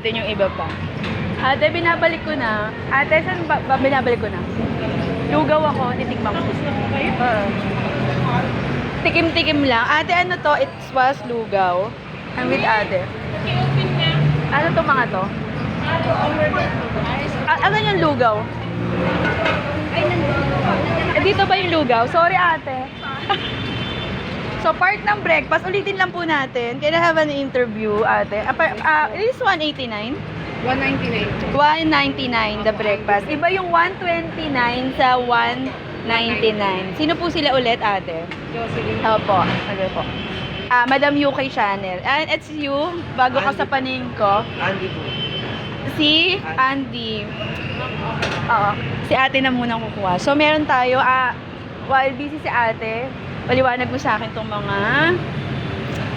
ulitin yung iba pa. Ate, binabalik ko na. Ate, saan ba binabalik ko na? Lugaw ako, titikman ko. Tikim-tikim lang. Ate, ano to? It was lugaw. I'm with ate. Ano to mga to? Ano yung lugaw? Dito ba yung lugaw? Sorry ate. So part ng breakfast, ulitin lang po natin. Can I have an interview ate? It is 189? 199. 199 the breakfast. Iba yung 129 sa 199. Sino po sila ulit ate? Jocelyn. Opo. Okay po. Madam UK Channel. And it's you, bago ka sa paning ko. Andy po. Si Andy. Oo. Si ate na munang kukuha. So, meron tayo, while busy si ate, paliwanag mo sa akin itong mga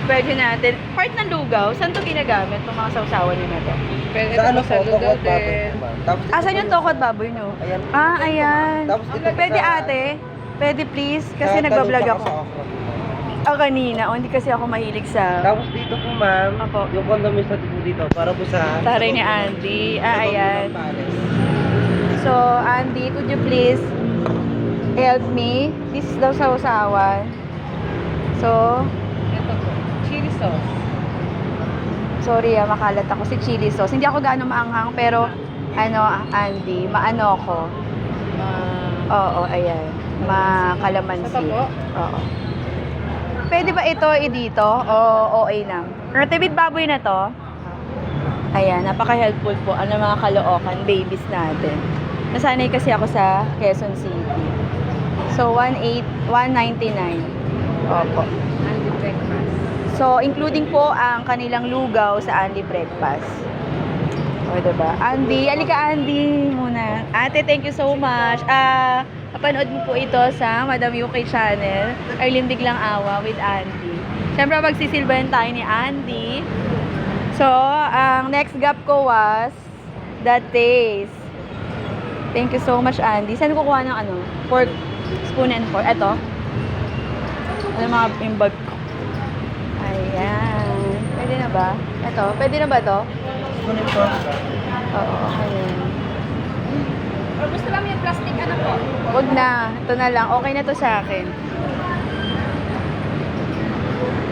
pwede natin. Part ng lugaw, saan ito ginagamit? Itong mga sausawan niyo na ito. Pwede Sa ano po po, tokot baboy. Tapos Saan yung toko at baboy nyo? Ayan. Ayan. Tapos ito Pwede sa- ate? Pwede please? Kasi sa nagbablog talong ako. tsaka sa okra po. Kanina. Hindi kasi ako mahilig sa Tapos dito po ma'am, Apo. yung condoms natin po dito para po sa taray ni Andy. Ayan. Sa Pares. So, Andy, could you please help me? This is daw sausawan. So, Ito po. Chili sauce. sorry makalat ako. Si chili sauce. Hindi ako gaano maanghang, pero Andy, maano ako. Oo, ayan. Makalamansi. Sa tabo? Oo. Pwede ba ito dito? O okay lang? Ratibid baboy na to. Ayan, napaka-helpful po. Ano mga kalookan, babies natin. Nasanay kasi ako sa Quezon City. So, 199. Opo. Andy breakfast. So, including po ang kanilang lugaw sa Andy Breakfast. O, diba? Andy, alika Andy muna. Ate, thank you so much. Napanood mo po ito sa Madam UK Channel, Arlene Biglang Awa with Andy. Siyempre, magsisilbahan tayo ni Andy. So, ang next gap ko was the taste. Thank you so much, Andy. Saan kukuha ng pork, spoon and fork? Ito. Ano mga yung bag ko? Ayan. Pwede na ba? Ito. Pwede na ba to? Kunin po. Oo, ayan. Or gusto lang yung plastic ano po? Huwag na. Ito na lang. Okay na to sa akin.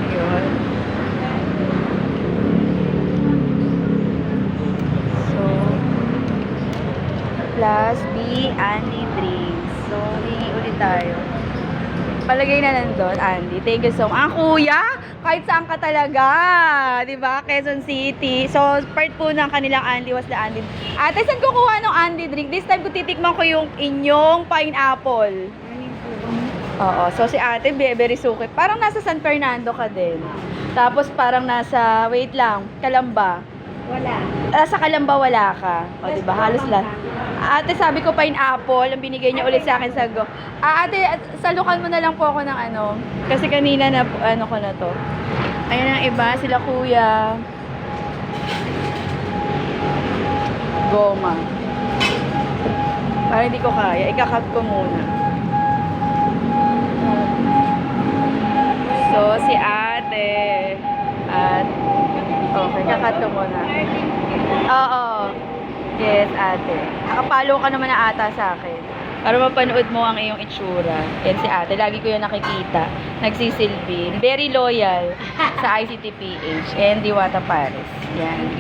Yun. So, plus B, Andy drinks. So, hingi ulit tayo. Palagay na nandun, Andy. Thank you so much. Kuya! Kahit saan ka talaga. Diba? Quezon City. So, part po ng kanilang Andy was the Andy. Ate, saan kukuha ng Andy drink? This time, titikman ko yung inyong pineapple. Oo. So, si ate, very sukit. Parang nasa San Fernando ka din. Tapos, parang nasa, wait lang, Calamba. Wala. Sa Calamba wala ka. O, diba? Halos lahat. Ate, sabi ko pineapple. Ang binigay niya ulit sa akin sa go. Ate, salukan mo na lang po ako ng Kasi kanina na, ko na to. Ayan ang iba. Sila kuya. Goma. Para hindi ko kaya. Ikakat ko muna. So, si ate. At, okay, kakat ko muna. Oo. Yes, ate. Nakapalo ka naman na ata sa akin. Para mapanood mo ang iyong itsura. Yan si ate. Lagi ko yan nakikita. Nagsisilbi. Very loyal sa ICTPH and Diwata Paris. Yan.